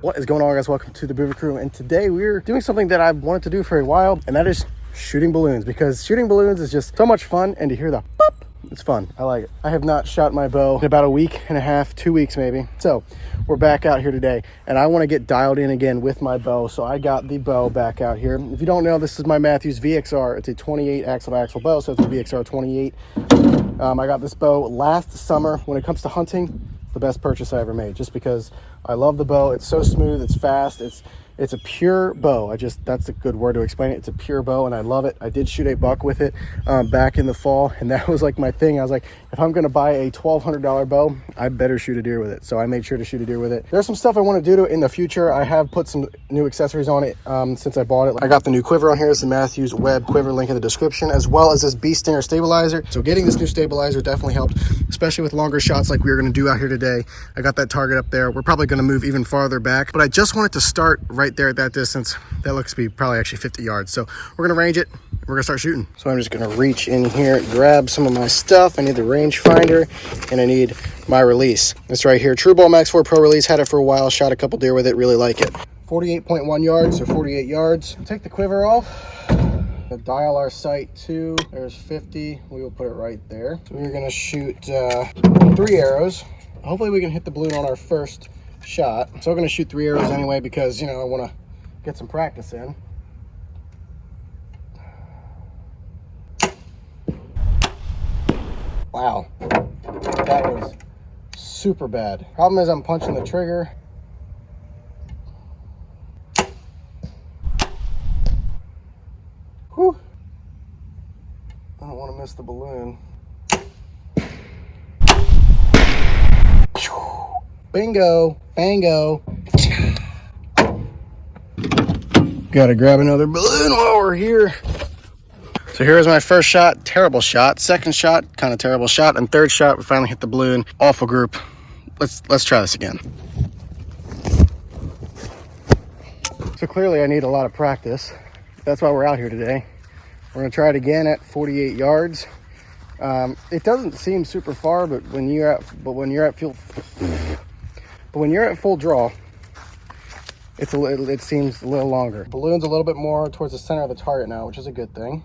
What is going on, guys? Welcome to the Boover Crew, and today we're doing something that I've wanted to do for a while, and that is shooting balloons, because shooting balloons is just so much fun, and to hear the pop, it's fun. I like it. I have not shot my bow in about a week and a half, 2 weeks maybe. So we're back out here today, and I want to get dialed in again with my bow. So I got the bow back out here. If you don't know, this is my Matthews VXR. It's a 28 axle-to-axle bow, so it's a VXR 28. I got this bow last summer. When it comes to hunting, the best purchase I ever made, just because I love the bow. It's so smooth, it's fast, it's a pure bow. That's a good word to explain it. It's a pure bow, and I love it. I did shoot a buck with it back in the fall, and that was like my thing. I was like, if I'm gonna buy a $1,200 bow, I better shoot a deer with it. So I made sure to shoot a deer with it. There's some stuff I want to do to it in the future. I have put some new accessories on it since I bought it. I got the new quiver on here. It's the Matthews Web quiver, link in the description, as well as this Bee Stinger stabilizer. So getting this new stabilizer definitely helped, especially with longer shots like we were gonna do out here today. I got that target up there. We're probably gonna move even farther back, but I just wanted to start right there at that distance. That looks to be probably actually 50 yards. So we're gonna range it. We're gonna start shooting. So I'm just gonna reach in here, grab some of my stuff. I need the range finder and I need my release. This right here, True Ball Max 4 Pro release. Had it for a while, shot a couple deer with it, really like it. 48.1 yards, so 48 yards. Take the quiver off. Dial our sight to, there's 50. We will put it right there. So we're gonna shoot 3 arrows. Hopefully we can hit the balloon on our first shot. So I'm gonna shoot 3 arrows anyway, because you know I want to get some practice in. Wow, that was super bad. Problem is I'm punching the trigger. Whew. I don't want to miss the balloon. Bingo, bango. Gotta grab another balloon while we're here. So here's my first shot, terrible shot. Second shot, kind of terrible shot. And third shot, we finally hit the balloon. Awful group. Let's try this again. So clearly I need a lot of practice. That's why we're out here today. We're gonna try it again at 48 yards. It doesn't seem super far, but when you're at full draw, it seems a little longer. Balloon's a little bit more towards the center of the target now, which is a good thing.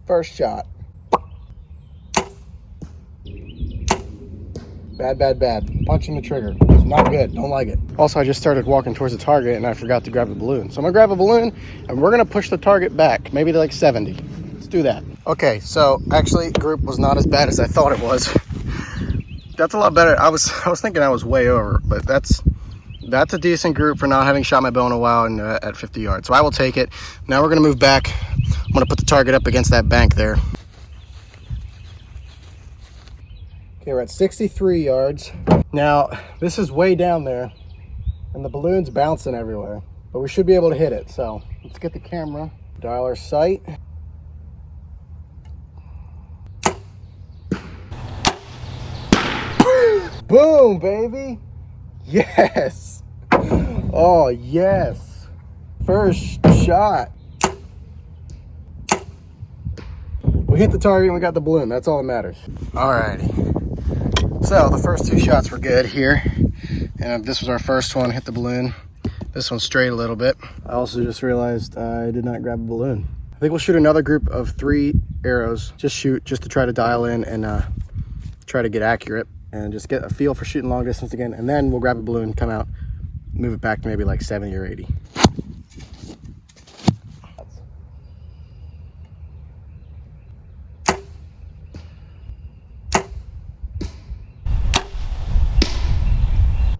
First shot. Bad. Punching the trigger. It's not good. Don't like it. Also, I just started walking towards the target and I forgot to grab the balloon. So I'm gonna grab a balloon and we're gonna push the target back, maybe to like 70. Let's do that. Okay, so actually group was not as bad as I thought it was. That's a lot better. I was thinking I was way over, but that's a decent group for not having shot my bow in a while and at 50 yards. So I will take it. Now we're gonna move back. I'm gonna put the target up against that bank there. Okay, we're at 63 yards. Now, this is way down there and the balloon's bouncing everywhere, but we should be able to hit it. So let's get the camera, dial our sight. Boom, baby. Yes. Oh, yes. First shot. We hit the target and we got the balloon. That's all that matters. Alrighty. So the first 2 shots were good here. And this was our first one, hit the balloon. This one strayed a little bit. I also just realized I did not grab a balloon. I think we'll shoot another group of 3 arrows. Just to try to dial in and try to get accurate and just get a feel for shooting long distance again. And then we'll grab a balloon, come out, move it back to maybe like 70 or 80.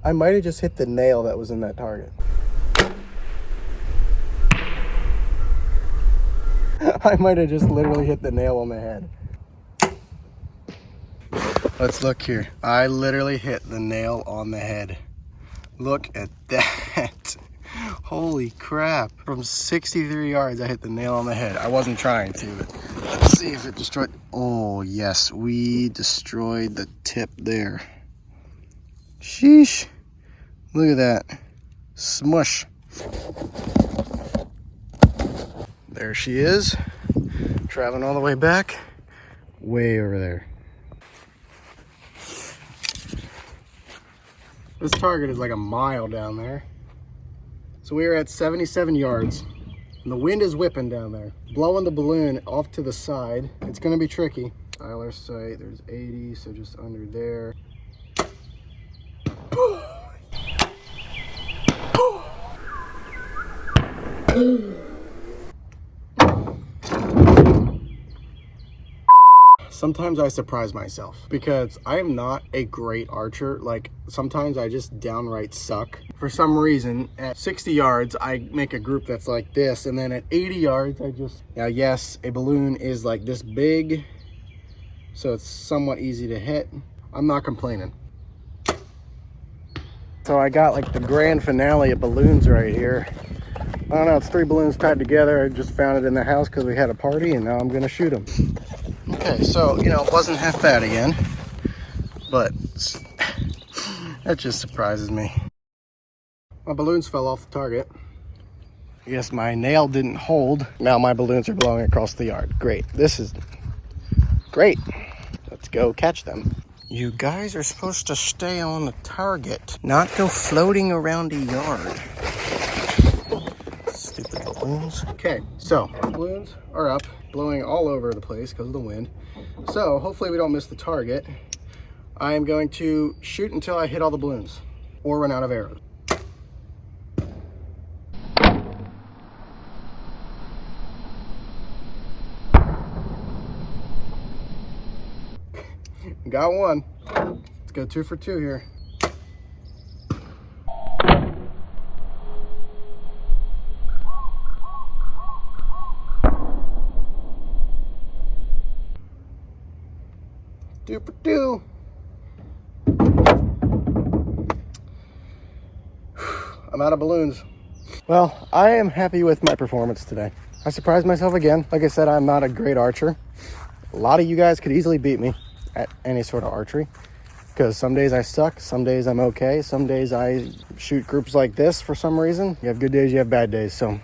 I might have just hit the nail that was in that target. I might have just literally hit the nail on the head. Let's look here. I literally hit the nail on the head. Look at that. Holy crap. From 63 yards, I hit the nail on the head. I wasn't trying to, but let's see if it destroyed. Oh, yes, we destroyed the tip there. Sheesh. Look at that. Smush. There she is. Traveling all the way back. way over there. This target is like a mile down there. So we are at 77 yards. And the wind is whipping down there, blowing the balloon off to the side. It's gonna be tricky. Tyler sight, there's 80, so just under there. Sometimes I surprise myself because I am not a great archer. Like sometimes I just downright suck. For some reason, at 60 yards, I make a group that's like this. And then at 80 yards, now yes, a balloon is like this big, so it's somewhat easy to hit. I'm not complaining. So I got like the grand finale of balloons right here. I don't know, it's 3 balloons tied together. I just found it in the house because we had a party and now I'm gonna shoot them. Okay, so, you know, it wasn't half bad again, but that just surprises me. My balloons fell off the target. I guess my nail didn't hold. Now my balloons are blowing across the yard. Great, this is great. Let's go catch them. You guys are supposed to stay on the target, not go floating around a yard. Stupid balloons. Okay, so balloons are up, blowing all over the place because of the wind. So hopefully we don't miss the target. I am going to shoot until I hit all the balloons or run out of arrows. Got one. Let's go 2 for 2 here. Two for 2. I'm out of balloons. Well, I am happy with my performance today. I surprised myself again. Like I said, I'm not a great archer. A lot of you guys could easily beat me at any sort of archery because some days I suck, some days I'm okay, some days I shoot groups like this for some reason. You have good days, you have bad days. So